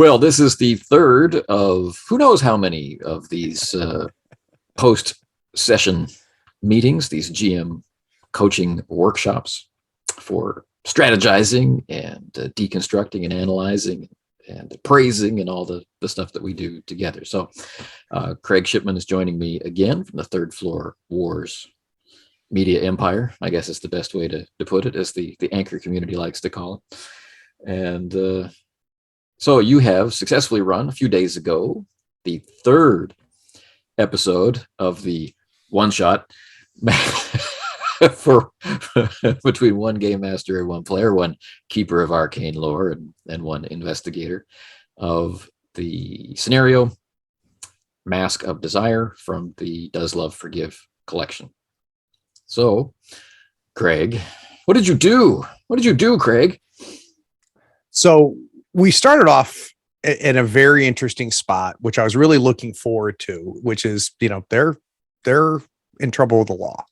Well, this is the third of who knows how many of these post-session meetings, these GM coaching workshops for strategizing and deconstructing and analyzing and appraising and all the stuff that we do together. So Craig Shipman is joining me again from the Third Floor Wars Media Empire, I guess is the best way to put it, as the anchor community likes to call it. And so you have successfully run a few days ago the third episode of the one-shot for between one game master and one player, one keeper of arcane lore and one investigator of the scenario Mask of Desire from the Does Love Forgive collection. So, Craig, what did you do? What did you do, Craig? So we started off in a very interesting spot, which I was really looking forward to, which is, they're in trouble with the law.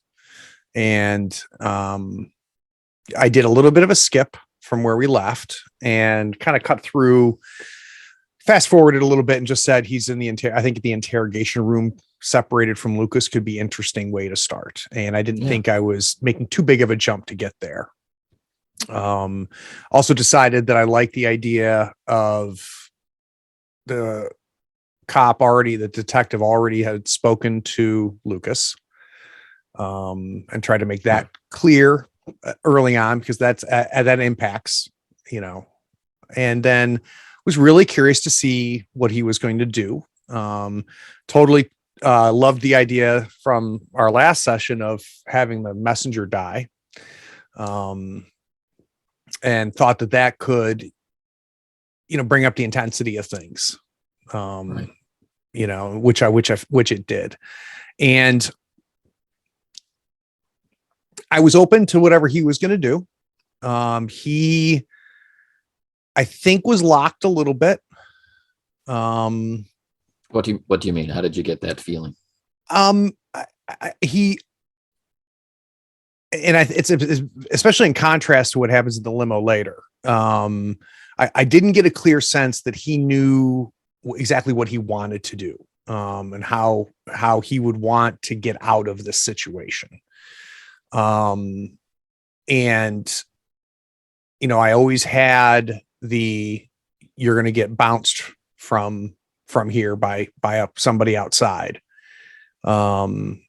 And I did a little bit of a skip from where we left and kind of fast forwarded a little bit and just said he's in I think the interrogation room separated from Lucas could be an interesting way to start. And I didn't think I was making too big of a jump to get there. Also decided that I like the idea of the detective already had spoken to Lucas, and tried to make that clear early on, because that impacts, and then was really curious to see what he was going to do. Totally loved the idea from our last session of having the messenger die. And thought that could, bring up the intensity of things, right. Which it did. And I was open to whatever he was going to do. He, I think, was locked a little bit. What do you mean? How did you get that feeling? It's especially in contrast to what happens in the limo later. I didn't get a clear sense that he knew exactly what he wanted to do, and how he would want to get out of this situation. And I always had you're going to get bounced from here by somebody outside. And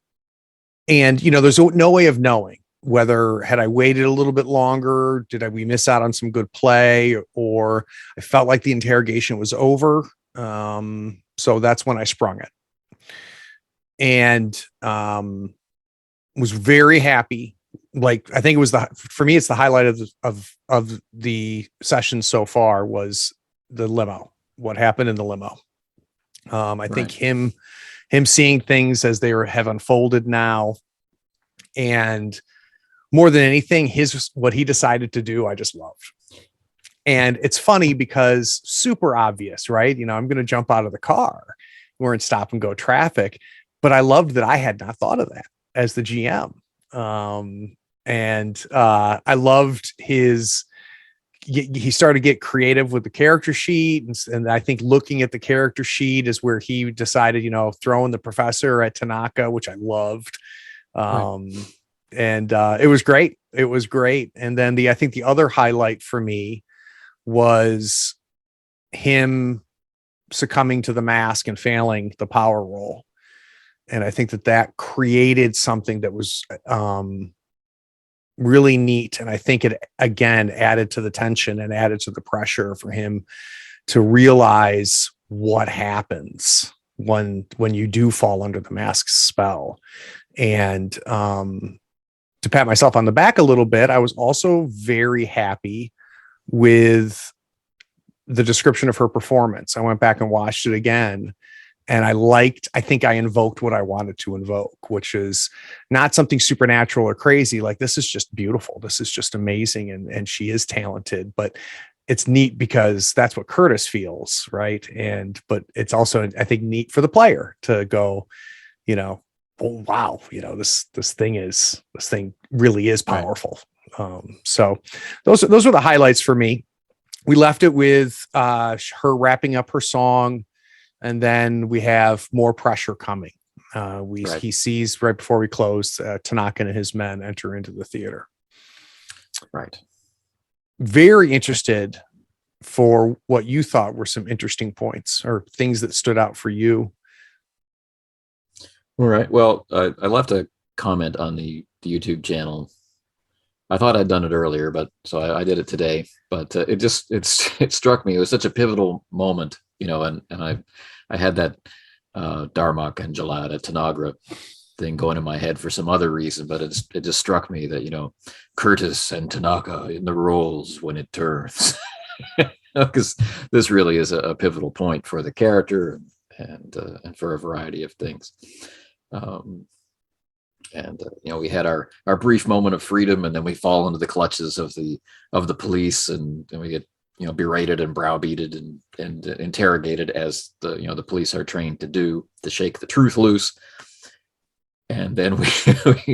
there's no way of knowing whether, had I waited a little bit longer, we miss out on some good play, or I felt like the interrogation was over. So that's when I sprung it, and was very happy. Like, I think it was for me, it's the highlight of the session so far was the limo, what happened in the limo. I think him seeing things as they have unfolded now, and more than anything, what he decided to do, I just loved. And it's funny because super obvious, right? I'm going to jump out of the car. We're in stop and go traffic, but I loved that I had not thought of that as the GM. And I loved he started to get creative with the character sheet. And I think looking at the character sheet is where he decided, throwing the professor at Tanaka, which I loved. And it was great. It was great. And then I think the other highlight for me was him succumbing to the mask and failing the power roll. And I think that created something that was really neat. And I think it, again, added to the tension and added to the pressure for him to realize what happens when you do fall under the mask's spell. And to pat myself on the back a little bit, I was also very happy with the description of her performance. I went back and watched it again, and I think I invoked what I wanted to invoke, which is not something supernatural or crazy. Like, this is just beautiful. This is just amazing. And she is talented, but it's neat because that's what Curtis feels. Right. But it's also, I think, neat for the player to go, oh, wow, this thing really is powerful. So those were the highlights for me. we left it with her wrapping up her song, and then we have more pressure coming. Right. He sees right before we close, Tanaka and his men enter into the theater. Right. Very interested for what you thought were some interesting points or things that stood out for you. All right. Well, I left a comment on the YouTube channel. I thought I'd done it earlier, but so I did it today. But it struck me. It was such a pivotal moment, and I had that Dharmak and Jalada Tanagra thing going in my head for some other reason, but it just struck me that Curtis and Tanaka in the roles when it turns, because this really is a pivotal point for the character and for a variety of things. We had our brief moment of freedom, and then we fall into the clutches of the police, and we get berated and browbeated and interrogated as the police are trained to do, to shake the truth loose. And then we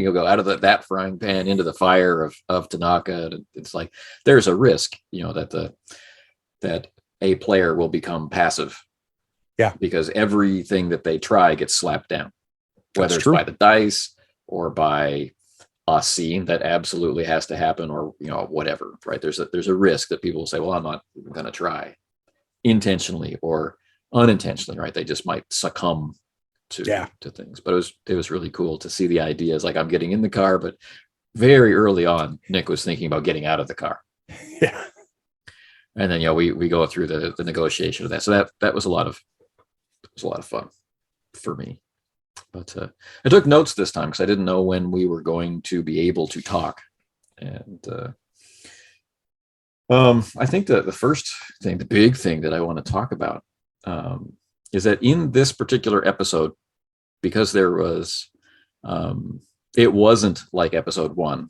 go out of that frying pan into the fire of Tanaka. And it's like there's a risk, that a player will become passive. Yeah, because everything that they try gets slapped down, whether That's it's true. by the dice or by a scene that absolutely has to happen, or whatever. Right? There's a risk that people will say, "Well, I'm not going to try," intentionally or unintentionally. Right? They just might succumb to things. But it was really cool to see the ideas. Like, I'm getting in the car, but very early on, Nick was thinking about getting out of the car. Yeah. And then we go through the negotiation of that. So that was a lot of fun for me. But I took notes this time because I didn't know when we were going to be able to talk. And I think that the first thing, the big thing that I want to talk about, is that in this particular episode, because there was, it wasn't like episode 1,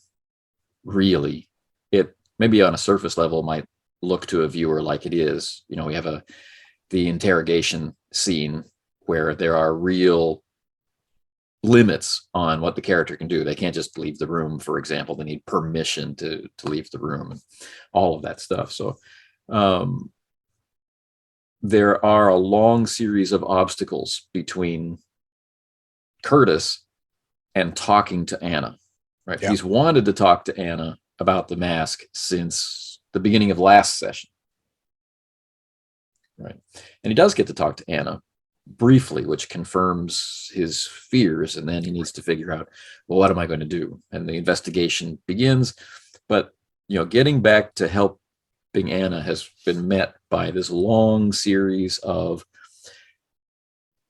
really. It maybe on a surface level might look to a viewer like it is. We have the interrogation scene where there are real limits on what the character can do. They can't just leave the room, for example. They need permission to leave the room and all of that stuff. So there are a long series of obstacles between Curtis and talking to Anna. Right? Yeah. He's wanted to talk to Anna about the mask since the beginning of last session. Right. And he does get to talk to Anna briefly, which confirms his fears. And then he needs to figure out, well, what am I going to do? And the investigation begins. But, getting back to helping Anna has been met by this long series of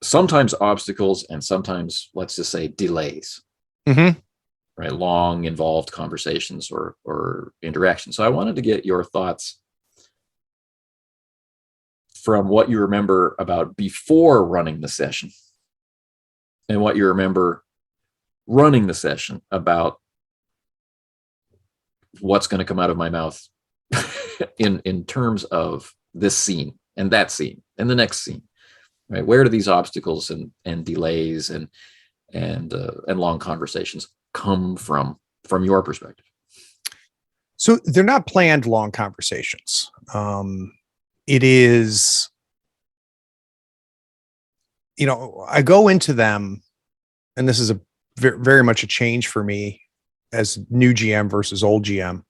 sometimes obstacles and sometimes, let's just say, delays. Mm-hmm. Right. Long, involved conversations or interactions. So I wanted to get your thoughts from what you remember about before running the session and what you remember running the session about what's going to come out of my mouth in terms of this scene and that scene and the next scene. Right? Where do these obstacles and delays and long conversations come from your perspective? So they're not planned long conversations. It is, I go into them, and this is a very, very much a change for me as new GM versus old GM.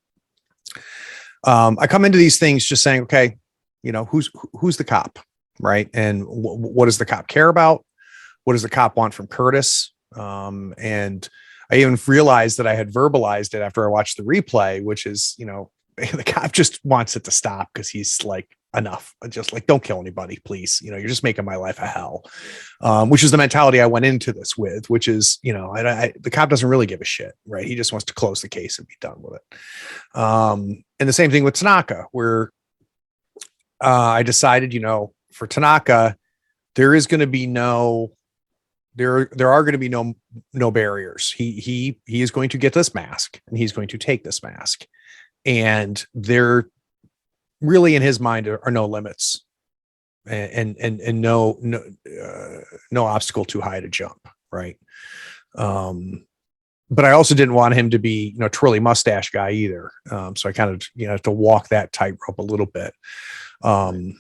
I come into these things just saying, okay, who's the cop, right? And what does the cop care about? What does the cop want from Curtis? And I even realized that I had verbalized it after I watched the replay, which is, the cop just wants it to stop because he's like, enough, just like, don't kill anybody, please. You're just making my life a hell, which is the mentality I went into this with, which is, the cop doesn't really give a shit, right? He just wants to close the case and be done with it. And the same thing with Tanaka, where I decided, for Tanaka, there is going to be there are going to be no barriers. He is going to get this mask, and he's going to take this mask, and there really in his mind are no limits and no obstacle too high to jump. Right. but I also didn't want him to be, twirly mustache guy either. So I kind of, have to walk that tightrope a little bit. And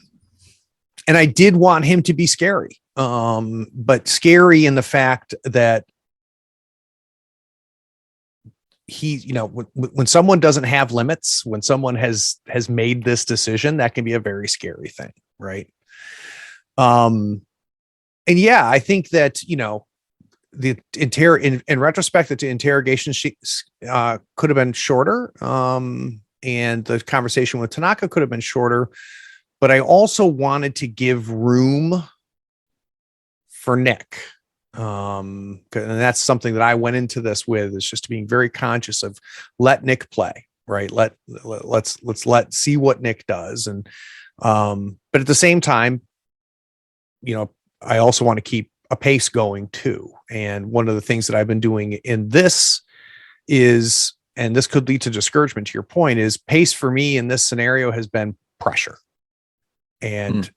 I did want him to be scary, but scary in the fact that he, when someone doesn't have limits, when someone has made this decision, that can be a very scary thing. Right. And yeah, I think that, in retrospect, that the interrogation could have been shorter. And the conversation with Tanaka could have been shorter, but I also wanted to give room for Nick. And that's something that I went into this with, is just being very conscious of let Nick play, right? Let's see what Nick does. And, but at the same time, I also want to keep a pace going too. And one of the things that I've been doing in this is, and this could lead to discouragement to your point, is pace for me in this scenario has been pressure and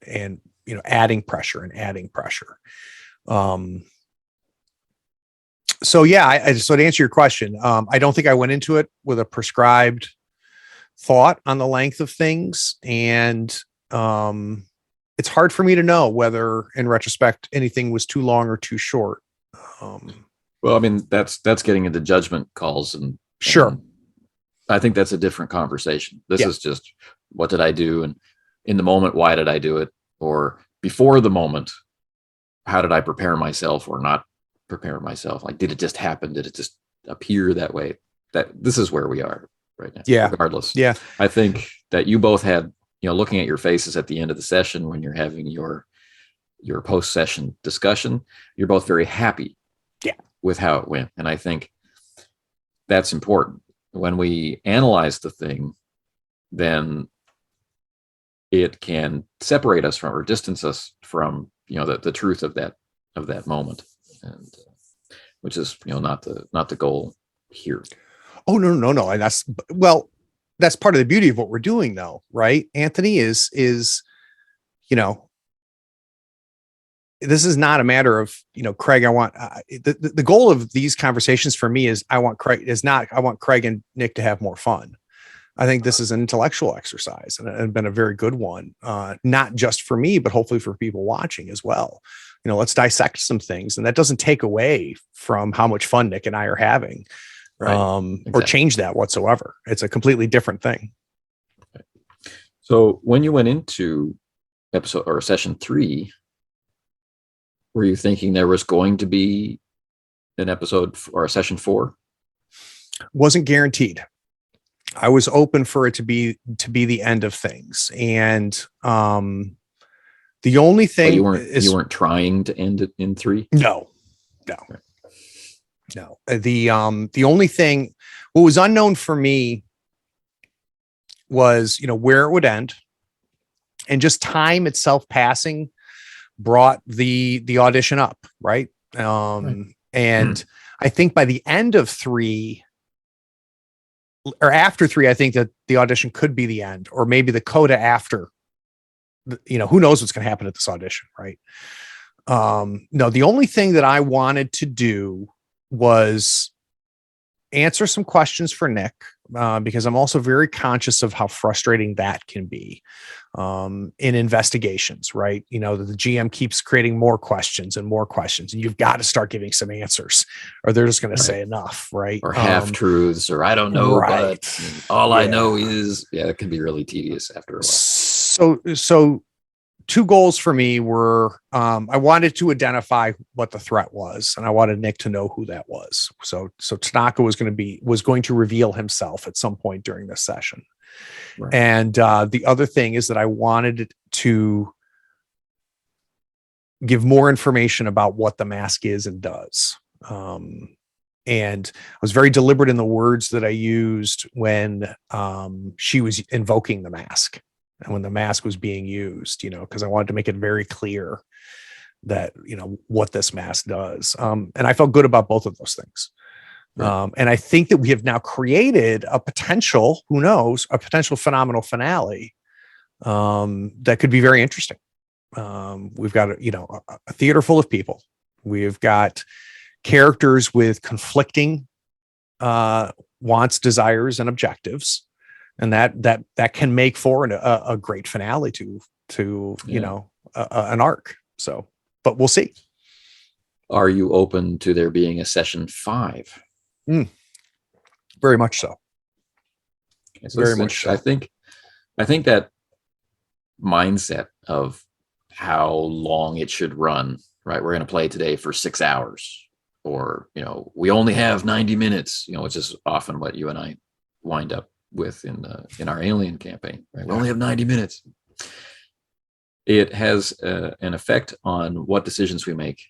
adding pressure. So yeah, so to answer your question, I don't think I went into it with a prescribed thought on the length of things. And it's hard for me to know whether in retrospect anything was too long or too short. Well, I mean, that's getting into judgment calls, and sure. I think that's a different conversation. This is just, what did I do? And in the moment, why did I do it? Or before the moment, how did I prepare myself or not prepare myself? Like, did it just happen? Did it just appear that way? That this is where we are right now. Yeah. Regardless. Yeah. I think that you both had, looking at your faces at the end of the session when you're having your post-session discussion, you're both very happy with how it went. And I think that's important. When we analyze the thing, then it can separate us from, or distance us from, the truth of that moment, and which is, not the goal here. Oh, no. And that's part of the beauty of what we're doing though. Right. Anthony is, this is not a matter of, Craig, I want, the goal of these conversations for me is I want Craig and Nick to have more fun. I think this is an intellectual exercise and been a very good one. Not just for me, but hopefully for people watching as well. Let's dissect some things, and that doesn't take away from how much fun Nick and I are having, exactly. Or change that whatsoever. It's a completely different thing. Okay. So when you went into episode or session 3, were you thinking there was going to be an episode or a session 4? Wasn't guaranteed. I was open for it to be the end of things. And the only thing you weren't trying to end it in 3? No. Right. No. The only thing, what was unknown for me was, where it would end, and just time itself passing brought the audition up. Right. And I think by the end of 3 or after 3, I think that the audition could be the end, or maybe the coda after, who knows what's going to happen at this audition. Right. No, the only thing that I wanted to do was answer some questions for Nick, because I'm also very conscious of how frustrating that can be in investigations, right? The GM keeps creating more questions, and you've got to start giving some answers, or they're just going to say enough, right? Or half truths, or I don't know, right. But all I know is, it can be really tedious after a while. So 2 goals for me were, I wanted to identify what the threat was, and I wanted Nick to know who that was. So Tanaka was going to reveal himself at some point during this session. Right. And the other thing is that I wanted to give more information about what the mask is and does. And I was very deliberate in the words that I used when she was invoking the mask. And when the mask was being used, because I wanted to make it very clear that, what this mask does. And I felt good about both of those things. Right. And I think that we have now created a potential, who knows, a potential phenomenal finale that could be very interesting. We've got, a theater full of people. We've got characters with conflicting wants, desires, and objectives, and that can make for a great finale to an arc. So, but we'll see. Are you open to there being a session 5? Very much so. Okay, so Very much so. I think that mindset of how long it should run, right? We're going to play today for 6 hours, or, we only have 90 minutes, which is often what you and I wind up with in our Alien campaign, right? We only have 90 minutes. It has an effect on what decisions we make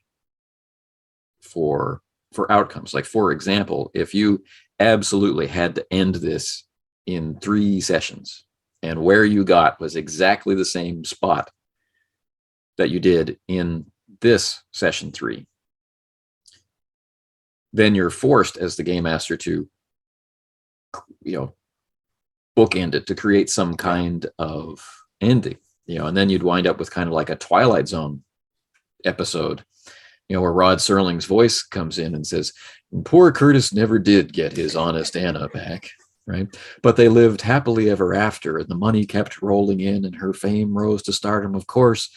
for outcomes. Like, for example, if you absolutely had to end this in 3 sessions, and where you got was exactly the same spot that you did in this session 3, then you're forced as the game master to, bookend it, to create some kind of ending, and then you'd wind up with kind of like a Twilight Zone episode, where Rod Serling's voice comes in and says, poor Curtis never did get his honest Anna back, right? But they lived happily ever after, and the money kept rolling in, and her fame rose to stardom. Of course,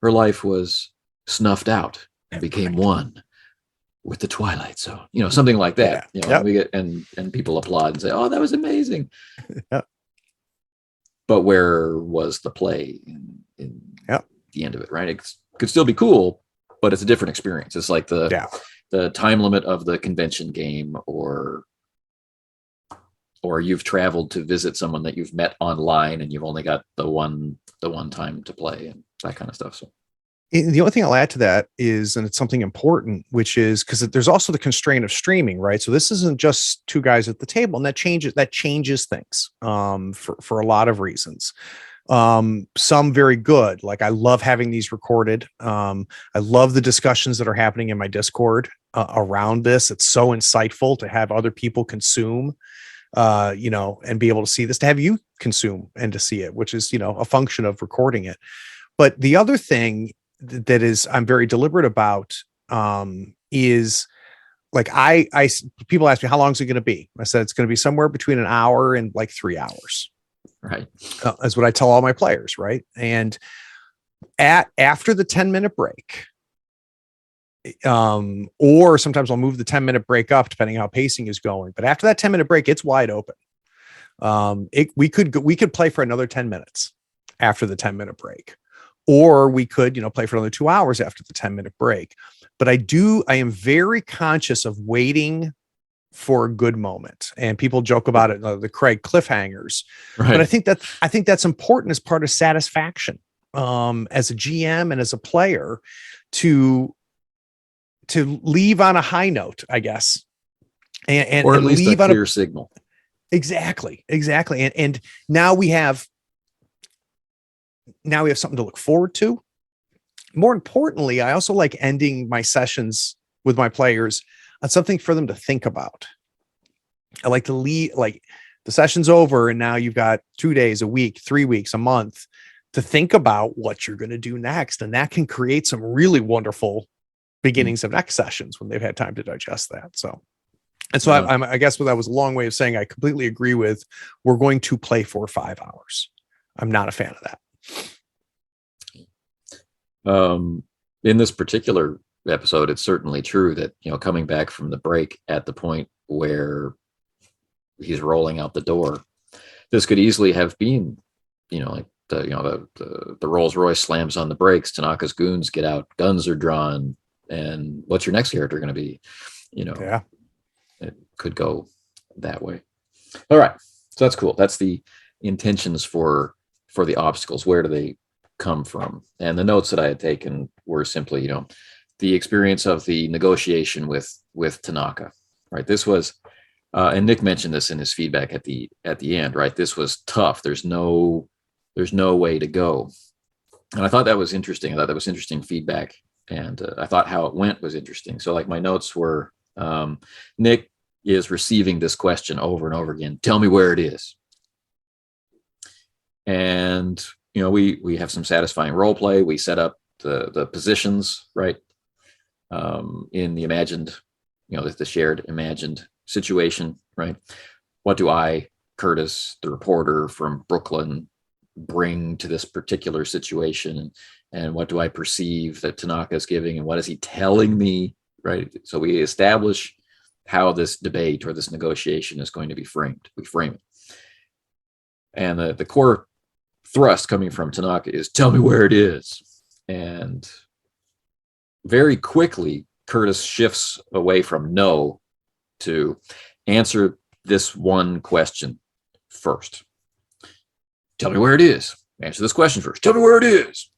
her life was snuffed out and became one with the Twilight Zone, something like that. And we get and people applaud and say, "Oh, that was amazing." Yep. But where was the play in the end of it, right? It could still be cool, but it's a different experience. It's like the time limit of the convention game, or you've traveled to visit someone that you've met online and you've only got the one time to play, and that kind of stuff. So the only thing I'll add to that is, and it's something important, which is because there's also the constraint of streaming, right? So this isn't just 2 guys at the table, and that changes things for a lot of reasons. Some very good. Like, I love having these recorded. I love the discussions that are happening in my Discord around this. It's so insightful to have other people consume, and be able to see this, to have you consume and to see it, which is, a function of recording it. But the other thing that is, I'm very deliberate about, is, like, people ask me, how long is it going to be? I said, it's going to be somewhere between an hour and like 3 hours. Right. Is what I tell all my players. Right. And after the 10-minute break, or sometimes I'll move the 10-minute break up depending on how pacing is going. But after that 10-minute break, it's wide open. We could play for another 10 minutes after the 10-minute break, or we could, play for another 2 hours after the 10-minute break. But I am very conscious of waiting for a good moment, and people joke about it, the Craig cliffhangers. Right. But I think that's important as part of satisfaction, as a GM and as a player, to leave on a high note, I guess, and or at least leave a clear signal. Exactly. And now we have something to look forward to. More importantly, I also like ending my sessions with my players on something for them to think about. I like to leave, like, the session's over, and now you've got 2 days, a week, 3 weeks, a month to think about what you're going to do next. And that can create some really wonderful beginnings of next sessions when they've had time to digest that. So I guess that was a long way of saying I completely agree with, we're going to play for 5 hours. I'm not a fan of that. In this particular episode, it's certainly true that, coming back from the break at the point where he's rolling out the door, this could easily have been, like the Rolls Royce slams on the brakes, Tanaka's goons get out, guns are drawn, and what's your next character going to be? It could go that way. All right, so that's cool. That's the intentions for the obstacles. Where do they come from? And the notes that I had taken were simply, the experience of the negotiation with Tanaka, right? This was, and Nick mentioned this in his feedback at the end, right? This was tough. There's no way to go. And I thought that was interesting. I thought that was interesting feedback. And I thought how it went was interesting. So, like, my notes were, Nick is receiving this question over and over again. Tell me where it is. And, we have some satisfying role play. We set up the positions, right? In the imagined, the shared imagined situation, right? What do I, Curtis, the reporter from Brooklyn, bring to this particular situation? And what do I perceive that Tanaka is giving? And what is he telling me, right? So we establish how this debate or this negotiation is going to be framed. We frame it. And the core thrust coming from Tanaka is, tell me where it is. And very quickly, Curtis shifts away from no to answer this one question first. Tell me where it is. Answer this question first. Tell me where it is.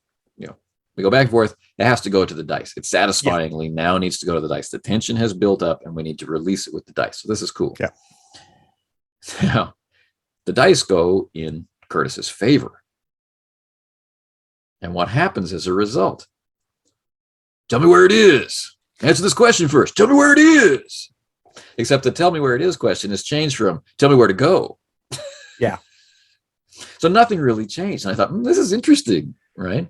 We go back and forth. It has to go to the dice. It satisfyingly now needs to go to the dice. The tension has built up and we need to release it with the dice. So this is cool. Yeah. Now, the dice go in Curtis's favor. And what happens as a result? Tell me where it is. Answer this question first. Tell me where it is. Except the tell me where it is question has changed from tell me where to go. Yeah. So nothing really changed. And I thought, this is interesting, right?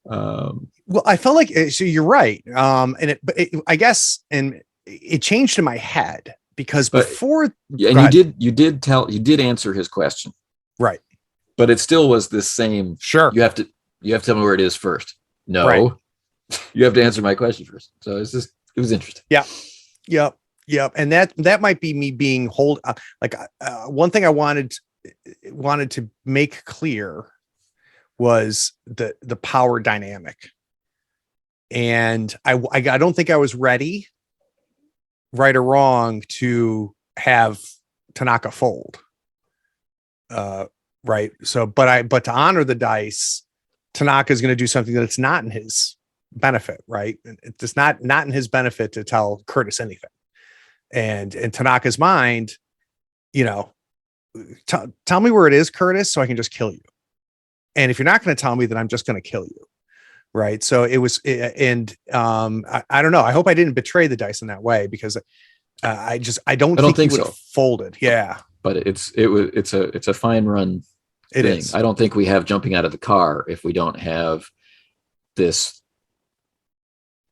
Well, I felt like, so you're right. I guess, and it changed in my head because before, and you did answer his question. Right. But it still was this same, sure. You have to tell me where it is first. No, right. You have to answer my question first. So it was interesting. Yeah. Yep. And that might be me being one thing I wanted to make clear was the power dynamic. And I don't think I was ready, right or wrong, to have Tanaka fold. Right. So, but to honor the dice, Tanaka is going to do something that's not in his benefit, right? It's not in his benefit to tell Curtis anything. And in Tanaka's mind, tell me where it is, Curtis, so I can just kill you. And if you're not going to tell me, then I'm just going to kill you. Right. So it was, and I don't know. I hope I didn't betray the dice in that way, because I don't think he would have folded. Yeah. But it's a fine run. It thing. is. I don't think we have jumping out of the car if we don't have this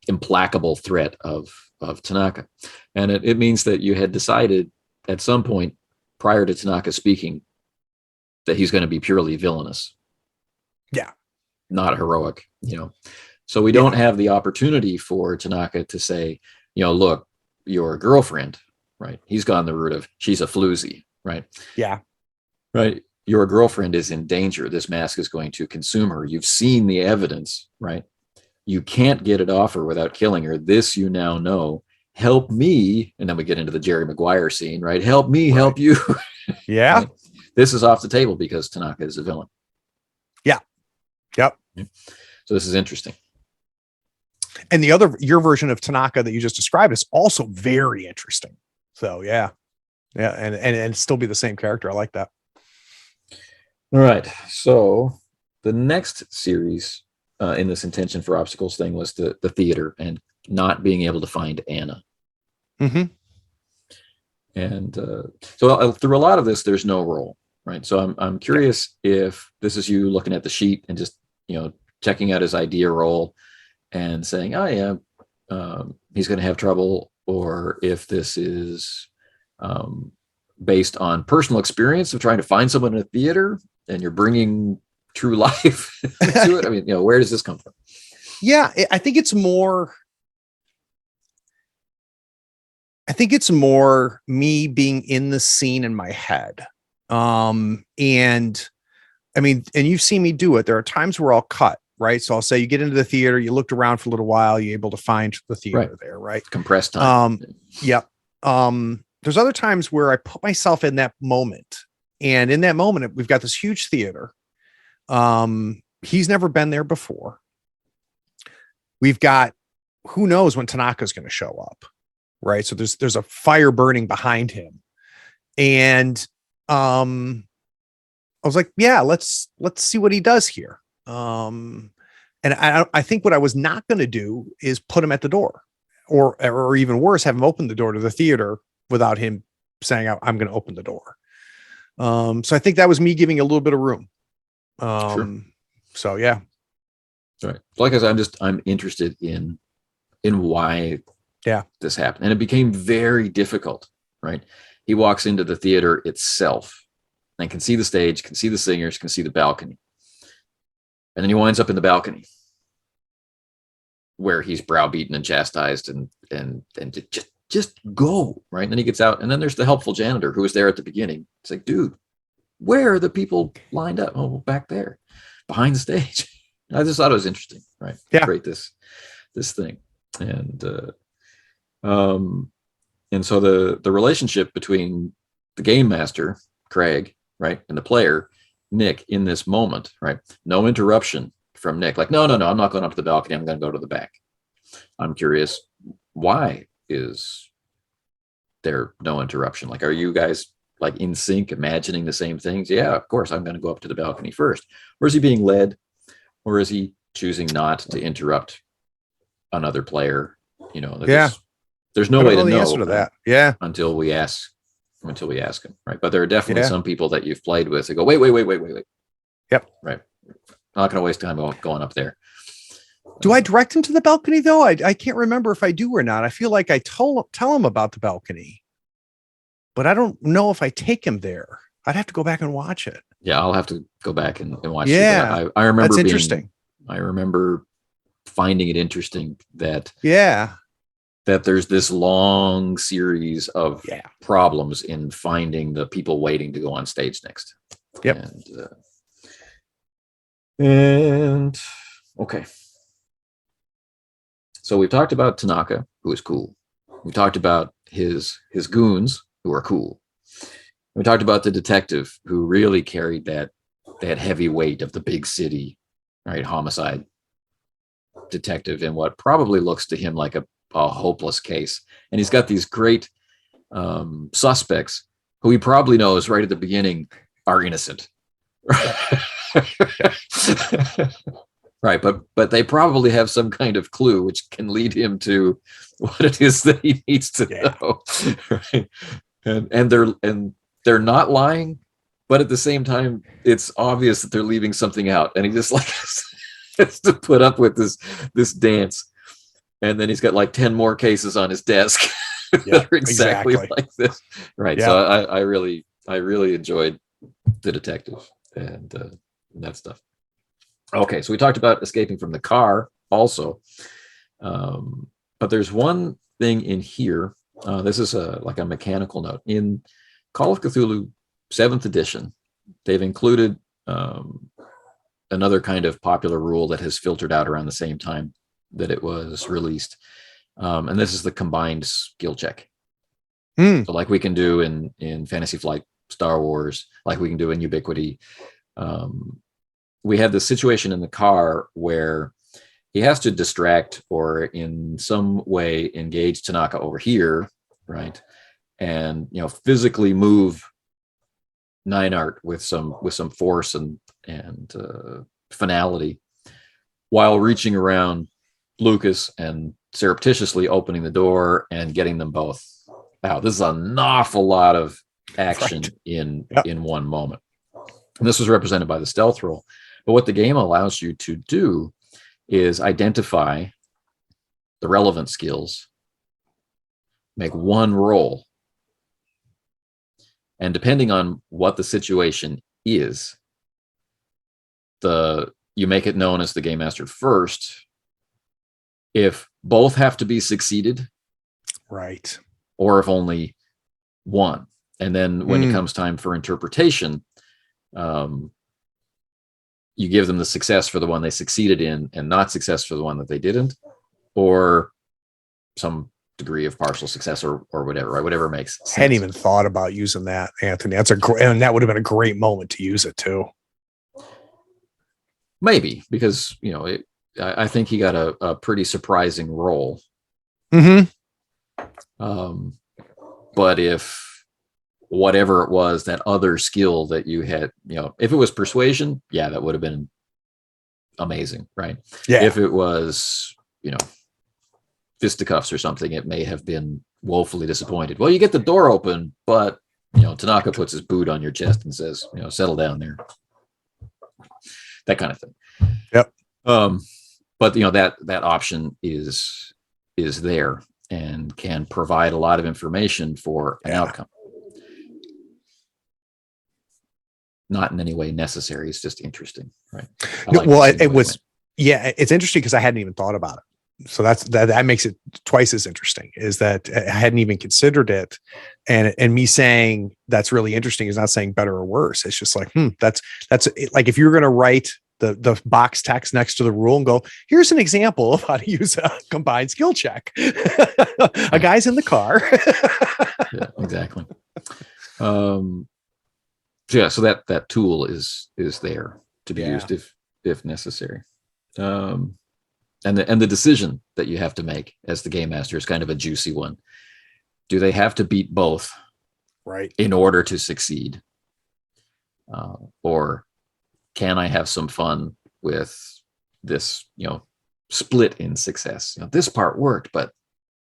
implacable threat of Tanaka. And it means that you had decided at some point prior to Tanaka speaking that he's going to be purely villainous. Yeah. Not heroic, So we don't have the opportunity for Tanaka to say, look, your girlfriend, right? He's gone the route of she's a floozy, right? Yeah. Right. Your girlfriend is in danger. This mask is going to consume her. You've seen the evidence, right? You can't get it off her without killing her. This you now know. Help me. And then we get into the Jerry Maguire scene, right? Help me, help you. Yeah. Right? This is off the table because Tanaka is a villain. Yeah. Yep. So this is interesting. And your version of Tanaka that you just described is also very interesting. So yeah. Yeah. And still be the same character. I like that. All right. So the next series in this intention for obstacles thing was the theater and not being able to find Anna. Mm-hmm. And so through a lot of this, there's no roll, right? So I'm curious if this is you looking at the sheet and just, checking out his idea roll and saying, oh yeah, he's going to have trouble, or if this is based on personal experience of trying to find someone in a theater and you're bringing true life to it. I mean, where does this come from? Yeah, I think it's more me being in the scene in my head. And I mean, and you've seen me do it. There are times where I'll cut, right? So I'll say you get into the theater, you looked around for a little while, you're able to find the theater there, right? Compressed time. Yep. There's other times where I put myself in that moment. And in that moment, we've got this huge theater. He's never been there before. We've got, who knows when Tanaka's going to show up, right? So there's a fire burning behind him. And I was like, yeah, let's see what he does here. And I think what I was not going to do is put him at the door, or even worse, have him open the door to the theater without him saying, I'm going to open the door. So I think that was me giving a little bit of room. Sure. So yeah. Right. Like I said, I'm interested in why this happened. And it became very difficult right? He walks into the theater itself and can see the stage, can see the singers, can see the balcony. And then he winds up in the balcony where he's browbeaten and chastised and just go, right? And then he gets out, and then there's the helpful janitor who was there at the beginning. It's like, dude, where are the people lined up? Oh, back there, behind the stage. I just thought it was interesting, right? Yeah. Create this thing, and so the relationship between the game master Craig, right, and the player Nick in this moment, right? No interruption from Nick. Like, no, I'm not going up to the balcony. I'm going to go to the back. I'm curious, why is there no interruption? Like, are you guys like in sync, imagining the same things? Yeah, of course, I'm going to go up to the balcony first. Or is he being led? Or is he choosing not to interrupt another player? You know, there's no way to know the answer to that. Yeah. Until we ask him, right? But there are definitely some people that you've played with that go, wait. Yep. Right. I'm not going to waste time going up there. Do I direct him to the balcony though? I can't remember if I do or not. I feel like I tell him about the balcony, but I don't know if I take him there. I'd have to go back and watch it. Yeah, I'll have to go back and watch it. Yeah. I remember that's interesting. I remember finding it interesting that there's this long series of problems in finding the people waiting to go on stage next. Yep. And okay. So we've talked about Tanaka, who is cool. We talked about his goons, who are cool. We talked about the detective, who really carried that heavy weight of the big city, right? Homicide detective in what probably looks to him like a hopeless case. And he's got these great suspects who he probably knows right at the beginning are innocent. Right, but they probably have some kind of clue which can lead him to what it is that he needs to know. Right? And they're not lying, but at the same time, it's obvious that they're leaving something out, and he just like has to put up with this dance. And then he's got like 10 more cases on his desk that are exactly like this. Right. Yeah. So I really enjoyed the detective and that stuff. Okay, so we talked about escaping from the car also. But there's one thing in here. This is like a mechanical note. In Call of Cthulhu 7th edition, they've included another kind of popular rule that has filtered out around the same time that it was released. And this is the combined skill check. So like we can do in Fantasy Flight Star Wars, like we can do in Ubiquity. We have the situation in the car where he has to distract or in some way engage Tanaka over here, right? And physically move Nineart with some force and finality, while reaching around Lucas and surreptitiously opening the door and getting them both out. This is an awful lot of action in one moment. And this was represented by the stealth roll. But what the game allows you to do is identify the relevant skills, make one roll, and depending on what the situation is, you make it known as the game master first. If both have to be succeeded, right, or if only one, and then when it comes time for interpretation, you give them the success for the one they succeeded in and not success for the one that they didn't, or some degree of partial success or whatever, right? Whatever makes sense. I hadn't even thought about using that, Anthony. That's and that would have been a great moment to use it too. Maybe because, I think he got a pretty surprising role. But if whatever it was, that other skill that you had, if it was persuasion, that would have been amazing, right? Yeah. If it was, fisticuffs or something, it may have been woefully disappointed. Well, you get the door open, but Tanaka puts his boot on your chest and says, settle down there. That kind of thing. Yep. But that option is there. and can provide a lot of information for an outcome. Not in any way necessary. It's just interesting, right? It's interesting because I hadn't even thought about it. So that makes it twice as interesting, is that I hadn't even considered it. And me saying that's really interesting is not saying better or worse. It's just like, that's like, if you're going to write the box text next to the rule and go, here's an example of how to use a combined skill check. A guy's in the car. Yeah, exactly. So that tool is there to be used if necessary. And the decision that you have to make as the game master is kind of a juicy one. Do they have to beat both, right, in order to succeed, or can I have some fun with this? Split in success. This part worked, but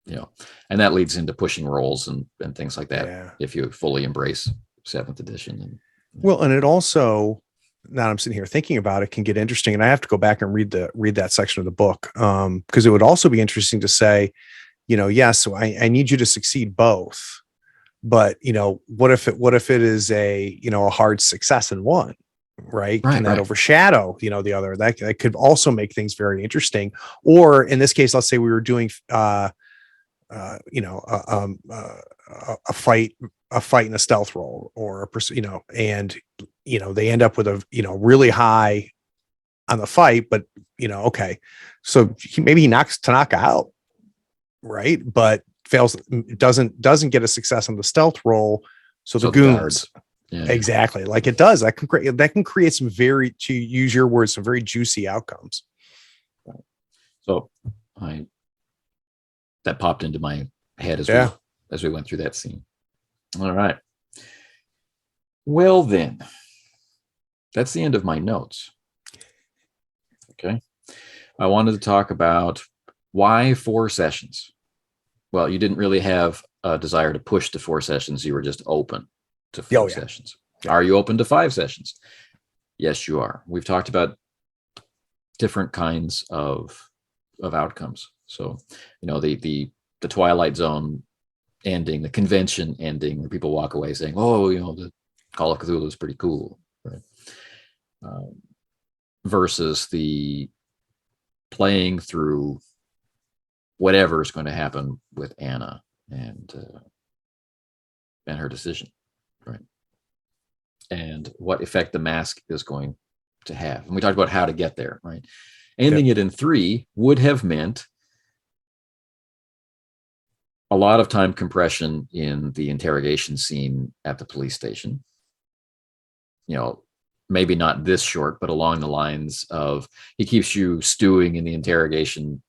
and that leads into pushing rolls and things like that. Yeah. If you fully embrace 7th edition. And it also, now I'm sitting here thinking about it, can get interesting. And I have to go back and read that section of the book. Because it would also be interesting to say, yes, I need you to succeed both, but what if it is a hard success in one, right? Can that overshadow, the other? That could also make things very interesting. Or in this case, let's say we were doing, a fight in a stealth roll, or and they end up with a really high on the fight, but okay, so maybe he knocks Tanaka out, right? But fails, doesn't get a success on the stealth roll, so the goons. Exactly, like it does. That can create some very, to use your words, some very juicy outcomes. So that popped into my head as we went through that scene. All right. Well, then, that's the end of my notes. Okay. I wanted to talk about why 4 sessions. Well, you didn't really have a desire to push to 4 sessions. You were just open to 4 sessions. Yeah. Are you open to 5 sessions? Yes, you are. We've talked about different kinds of outcomes. So, the Twilight Zone ending, the convention ending, where people walk away saying, "Oh, the Call of Cthulhu is pretty cool," right? Versus the playing through whatever is going to happen with Anna and her decision, right? And what effect the mask is going to have. And we talked about how to get there, right? Ending it in 3 would have meant a lot of time compression in the interrogation scene at the police station. Maybe not this short, but along the lines of, he keeps you stewing in the interrogation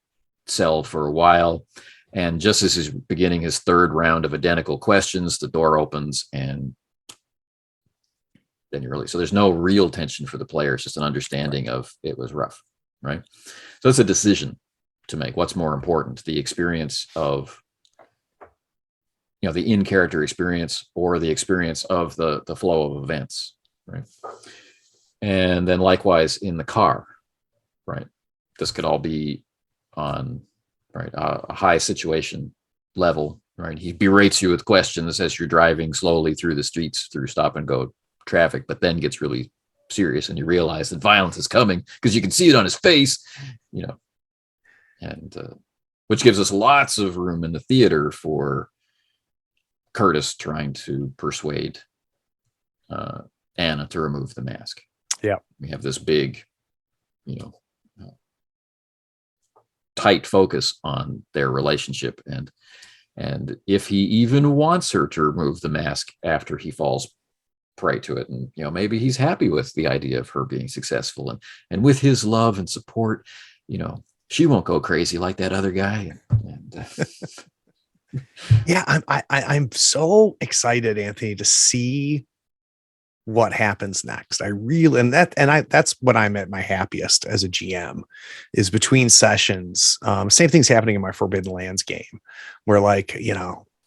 cell for a while. And just as he's beginning his 3rd round of identical questions, the door opens and then you're released. So there's no real tension for the player. It's just an understanding of it was rough, right? So it's a decision to make. What's more important, the experience of the in-character experience, or the experience of the flow of events, right? And then likewise in the car, right? This could all be on a high situation level, right? He berates you with questions as you're driving slowly through the streets through stop and go traffic, but then gets really serious and you realize that violence is coming because you can see it on his face, and which gives us lots of room in the theater for Curtis trying to persuade Anna to remove the mask. Yeah. We have this big, tight focus on their relationship. And if he even wants her to remove the mask after he falls prey to it, and, maybe he's happy with the idea of her being successful, and with his love and support, she won't go crazy like that other guy. Yeah, I'm so excited, Anthony, to see what happens next. That's when I'm at my happiest as a GM, is between sessions. Same thing's happening in my Forbidden Lands game, where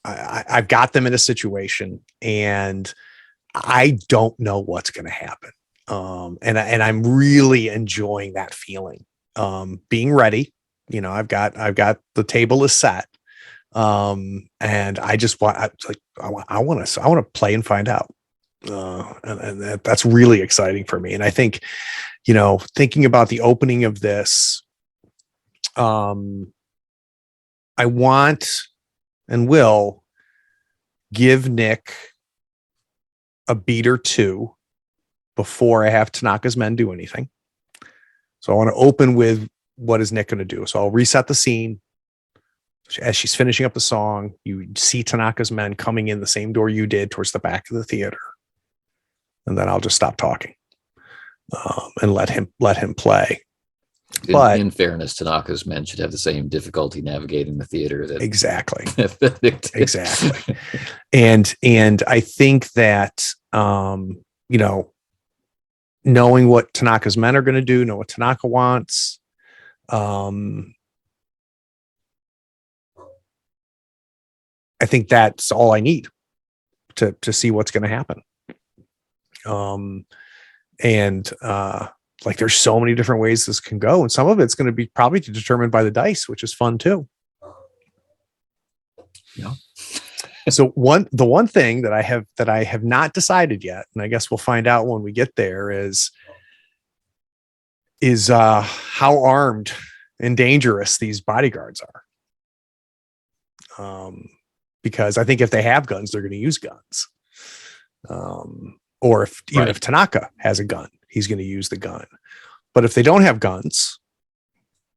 I've got them in a situation and I don't know what's going to happen. And I'm really enjoying that feeling. Being ready, I've got the table is set. And I just want, I want to play and find out. And that's really exciting for me. And I think, thinking about the opening of this, I want and will give Nick a beat or two before I have Tanaka's men do anything. So I want to open with, what is Nick going to do? So I'll reset the scene. As she's finishing up the song, you see Tanaka's men coming in the same door you did towards the back of the theater. And then I'll just stop talking, and let him play. But in fairness, Tanaka's men should have the same difficulty navigating the theater that exactly. exactly. And I think that, knowing what Tanaka's men are going to do, know what Tanaka wants. I think that's all I need to see what's going to happen. There's so many different ways this can go, and some of it's going to be probably determined by the dice, which is fun too. Yeah. So the one thing that I have not decided yet, and I guess we'll find out when we get there, is how armed and dangerous these bodyguards are. Because I think if they have guns, they're going to use guns. Or if Tanaka has a gun, he's going to use the gun. But if they don't have guns,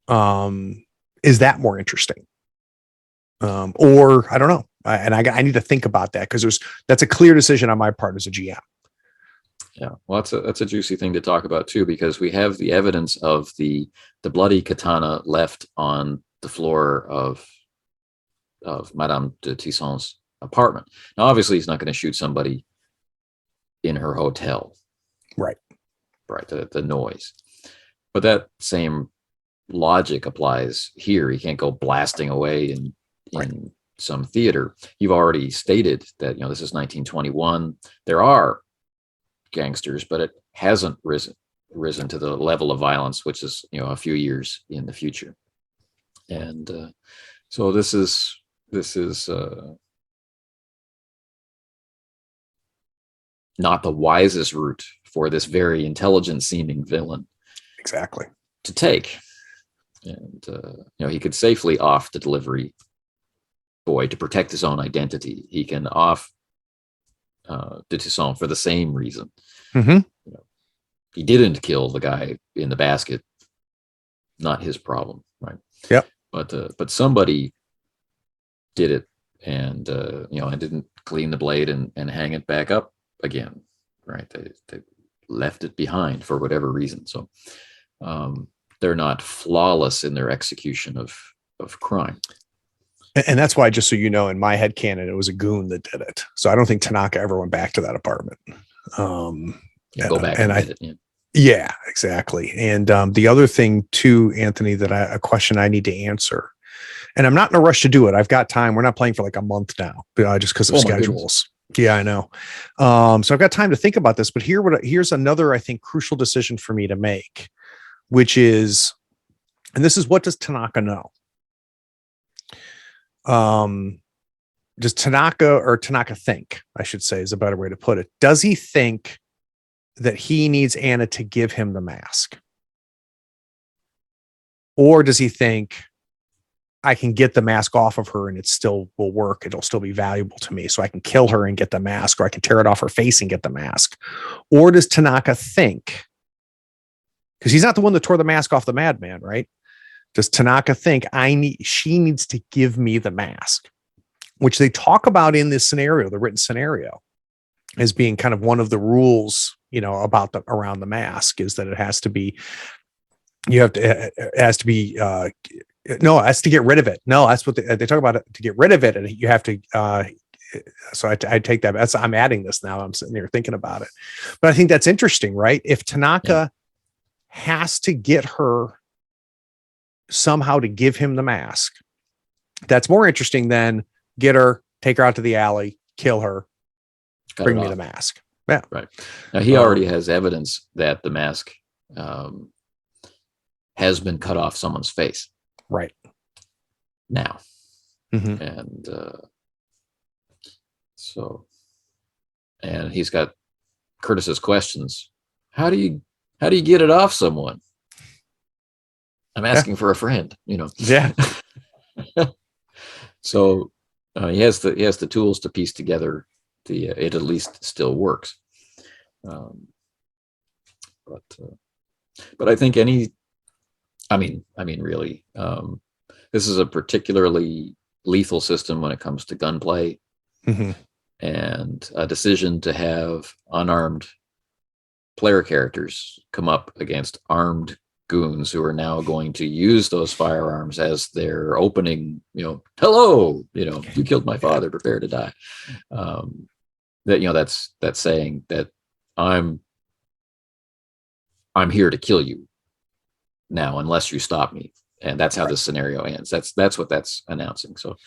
is that more interesting? Or I don't know. I need to think about that, because that's a clear decision on my part as a GM. Yeah, well, that's a juicy thing to talk about too, because we have the evidence of the bloody katana left on the floor of Madame de Tisson's apartment. Now, obviously, he's not going to shoot somebody in her hotel, right? The noise, but that same logic applies here. He can't go blasting away in some theater. You've already stated that this is 1921. There are gangsters, but it hasn't risen to the level of violence, which is a few years in the future. And so this is not the wisest route for this very intelligent seeming villain exactly to take. And he could safely off the delivery boy to protect his own identity. He can off de Tisson for the same reason. Mm-hmm. He didn't kill the guy in the basket. Not his problem, right? Yep. But somebody did it, and and didn't clean the blade and hang it back up again, right? They left it behind for whatever reason. So they're not flawless in their execution of crime. And that's why, just so you know, in my head canon, it was a goon that did it. So I don't think Tanaka ever went back to that apartment. Go back yeah, exactly. And the other thing too, Anthony, a question I need to answer, and I'm not in a rush to do it. I've got time. We're not playing for like a month now, just because of schedules. Yeah, I know. So I've got time to think about this, but here's another, I think, crucial decision for me to make, which is, and this is, what does Tanaka know? Does Tanaka think, I should say, is a better way to put it. Does he think that he needs Anna to give him the mask? Or does he think, I can get the mask off of her and it still will work. It'll still be valuable to me. So I can kill her and get the mask, or I can tear it off her face and get the mask. Or does Tanaka think, because he's not the one that tore the mask off the madman, right? Does Tanaka think she needs to give me the mask, which they talk about in this scenario, the written scenario, as being kind of one of the rules, about around the mask, is that it has to be, it has to get rid of it. No, that's what they talk about, it, to get rid of it. And you have to, so I take that. I'm adding this now. I'm sitting here thinking about it, but I think that's interesting, right? If Tanaka has to get her somehow to give him the mask, that's more interesting than get her, take her out to the alley, kill her, bring me the mask. Yeah. Right. Now he already has evidence that the mask has been cut off someone's face. Right. Now, Mhm. And and he's got Curtis's questions. How do you get it off someone? I'm Yeah. asking for a friend, you know. Yeah. So he has the tools to piece together it at least still works. Um, but I think really, this is a particularly lethal system when it comes to gunplay, Mhm. and a decision to have unarmed player characters come up against armed goons who are now going to use those firearms as their opening, hello, you killed my father, prepare to die. That's saying that I'm here to kill you now unless you stop me. And that's how this scenario ends. That's what that's announcing. So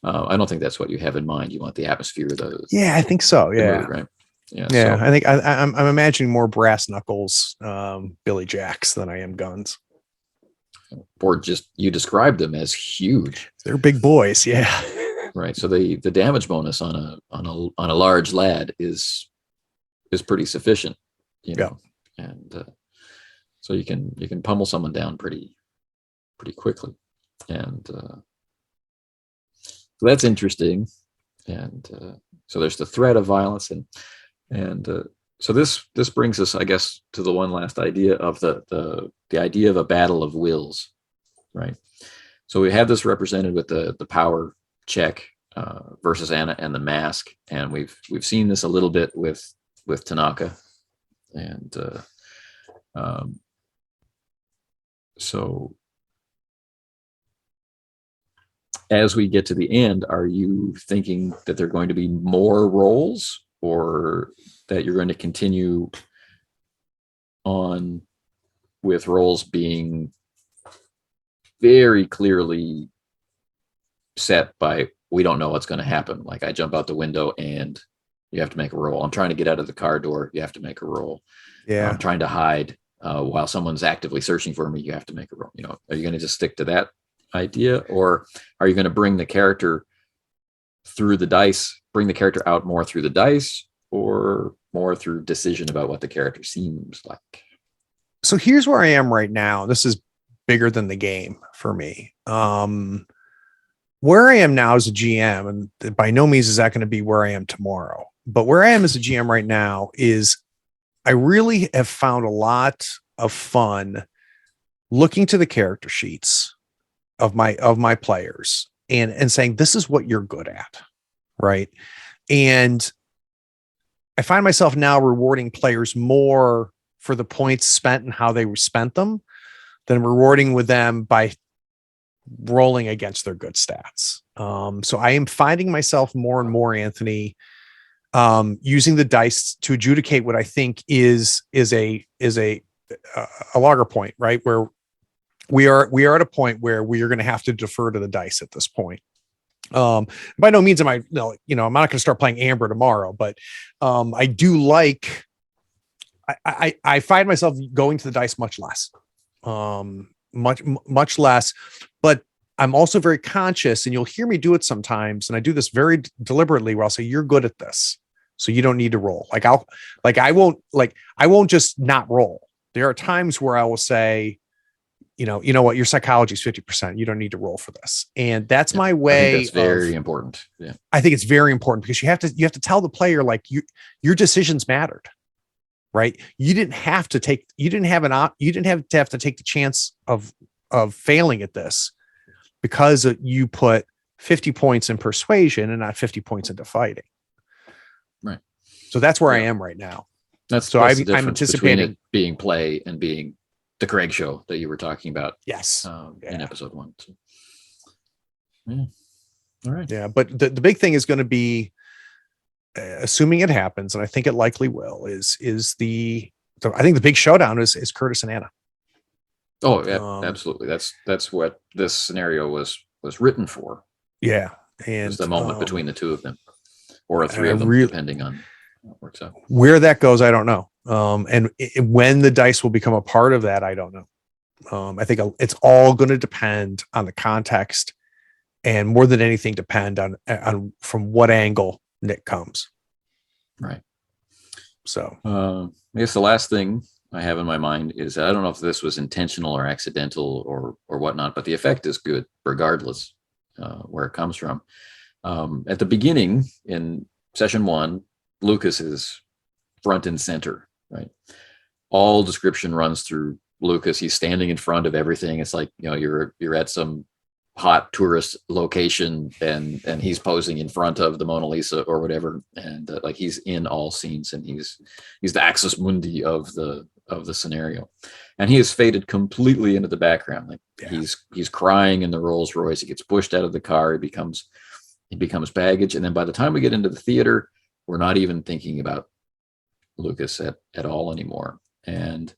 I don't think that's what you have in mind. You want the atmosphere of I think so. the Yeah. mood, right? Yeah. Yeah. So, I think I'm imagining more brass knuckles, Billy Jacks than I am guns. or just you described them as huge. They're big boys. Yeah. Right. So the damage bonus on a large lad is pretty sufficient, Yeah. and so you can pummel someone down pretty quickly, and so that's interesting. And so there's the threat of violence, and so this brings us, I guess, to the one last idea of the idea of a battle of wills, right? So we have this represented with the power check versus Anna and the mask, and we've seen this a little bit with Tanaka, and so as we get to the end, are you thinking that there are going to be more roles, or that you're going to continue on with roles being very clearly set by, we don't know what's going to happen? Like, I jump out the window and you have to make a roll. I'm trying to get out of the car door. You have to make a roll. Yeah. I'm trying to hide while someone's actively searching for me. You have to make a roll. Are you going to just stick to that idea, or are you going to bring the character through the dice, bring the character out more through the dice, or more through decision about what the character seems like? So here's where I am right now. This is bigger than the game for me. Where I am now as a GM, and by no means is that going to be where I am tomorrow, but where I am as a GM right now is I really have found a lot of fun looking to the character sheets of my players and saying, this is what you're good at. Right. And I find myself now rewarding players more for the points spent and how they spent them than rewarding with them by rolling against their good stats. So I am finding myself more and more, Anthony, using the dice to adjudicate what I think is a logger point, right? Where we are at a point where we are going to have to defer to the dice at this point. By no means am I, I'm not going to start playing Amber tomorrow, but I do like, I find myself going to the dice much less, much less, but I'm also very conscious, and you'll hear me do it sometimes. And I do this very deliberately where I'll say, you're good at this, so you don't need to roll. I won't just not roll. There are times where I will say, you know what, your psychology is 50%. You don't need to roll for this. And that's my way. I think that's very important. Yeah. I think it's very important because you have to tell the player, like, your decisions mattered, right? You didn't have to take the chance of failing at this because you put 50 points in persuasion and not 50 points into fighting. Right. So that's where I am right now. That's the difference I'm anticipating between it being play and being the Craig show that you were talking about. Yes. In episode 1. So, yeah. All right. Yeah. But the big thing is going to be, assuming it happens, and I think it likely will, is I think the big showdown is Curtis and Anna. Oh yeah, absolutely. That's what this scenario was written for. Yeah. And it's the moment between the two of them, or three of them, depending on how it works out. Where that goes, I don't know. And when the dice will become a part of that, I don't know. I think it's all going to depend on the context and more than anything depend on from what angle Nick comes. Right. So I guess the last thing I have in my mind is, I don't know if this was intentional or accidental or whatnot, but the effect is good regardless where it comes from. At the beginning in session 1, Lucas is front and center, right? All description runs through Lucas. He's standing in front of everything. It's like, you're at some hot tourist location and he's posing in front of the Mona Lisa or whatever, and like he's in all scenes, and he's the axis mundi of the scenario, and he has faded completely into the background. Like he's crying in the Rolls Royce. He gets pushed out of the car. He becomes baggage, and then by the time we get into the theater, we're not even thinking about Lucas at all anymore. And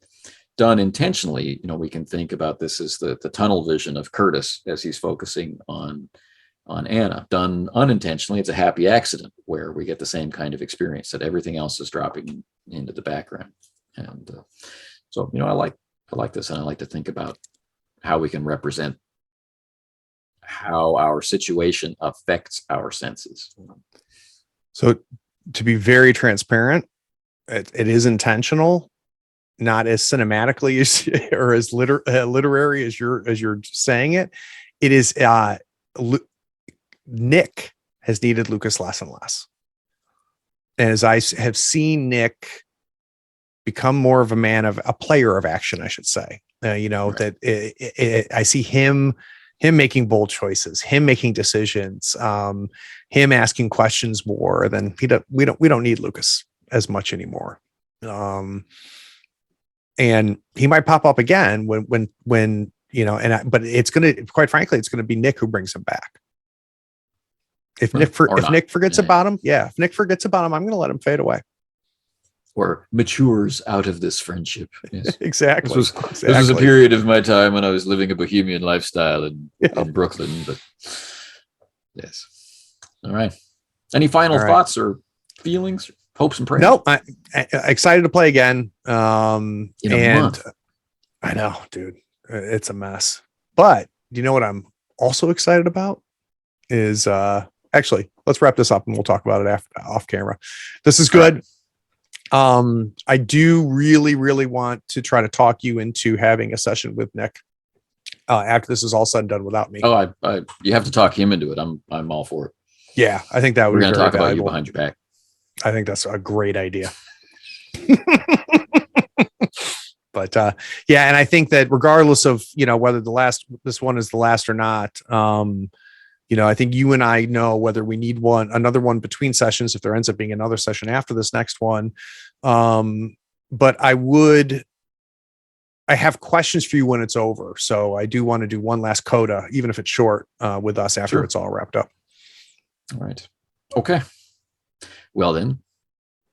done intentionally, we can think about this as the tunnel vision of Curtis as he's focusing on Anna. Done unintentionally, it's a happy accident where we get the same kind of experience, that everything else is dropping into the background. And so, I like this, and I like to think about how we can represent how our situation affects our senses. So to be very transparent, it is intentional, not as cinematically as or as literary as you're saying it. It is Nick has needed Lucas less and less. As I have seen Nick become more of a player of action, I should say. Right. That I see him making bold choices, him making decisions, him asking questions more than we don't need Lucas as much anymore. And he might pop up again when but it's going to, quite frankly, it's going to be Nick who brings him back. If Nick forgets about him, if Nick forgets about him, I'm going to let him fade away. Or matures out of this friendship. Yes. Exactly. This was a period of my time when I was living a bohemian lifestyle in Brooklyn. But yes. All right. Any final thoughts or feelings, hopes and prayers? No, I'm excited to play again. In a month. I know, dude, it's a mess. But you know what I'm also excited about is actually, let's wrap this up and we'll talk about it off camera. This is good. I do really, really want to try to talk you into having a session with Nick after this is all said and done without me. Oh, you have to talk him into it. I'm all for it. Yeah, I think that would We're be going to talk about you behind your back. I think that's a great idea. But and I think that regardless of whether this one is the last or not, I think you and I know whether we need another one between sessions, if there ends up being another session after this next one. But I have questions for you when it's over. So I do want to do one last coda, even if it's short, with us after it's all wrapped up. All right. Okay. Well then,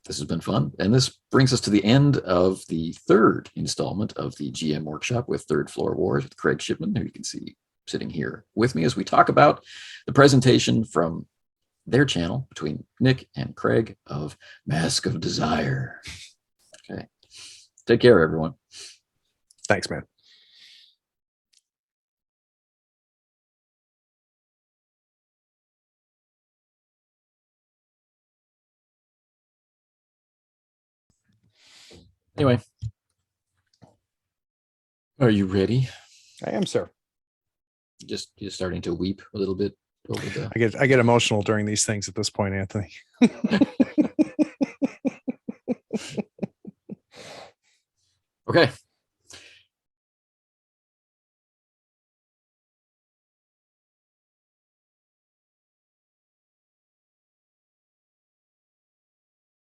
this has been fun. And this brings us to the end of the third installment of the GM workshop with Third Floor Wars with Craig Shipman, who you can see sitting here with me as we talk about the presentation from their channel between Nick and Craig of Mask of Desire. Okay. Take care, everyone. Thanks, man. Anyway, are you ready? I am, sir. Just starting to weep a little bit over the. I get emotional during these things at this point, Anthony. Okay.